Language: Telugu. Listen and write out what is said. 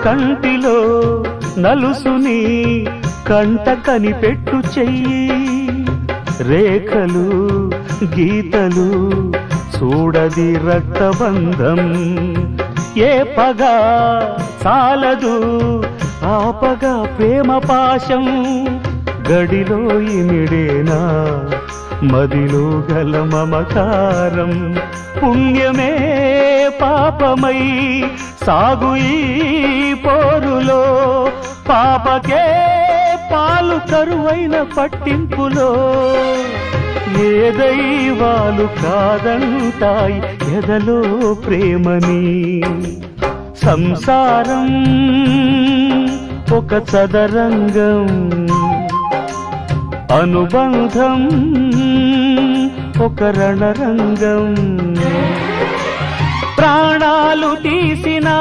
కంటిలో నలుసుని కంట కనిపెట్టు చెయ్యి రేఖలు గీతలు చూడది రక్తబంధం ఏ పగ చాలదు ఆపగా ప్రేమ పాశం గడిలో ఇమిడేనా మదిలో గల మమకారం పుణ్యమే పాపమై సాగు ఈ పోరులో పాపకే పాలు కరువైన పట్టింపులో ఏ దైవాలు కాదంటాయి ఎదలో ప్రేమని సంసారం ఒక చదరంగం అనుబంధం ఒక రణరంగం ప్రాణాలు తీసినా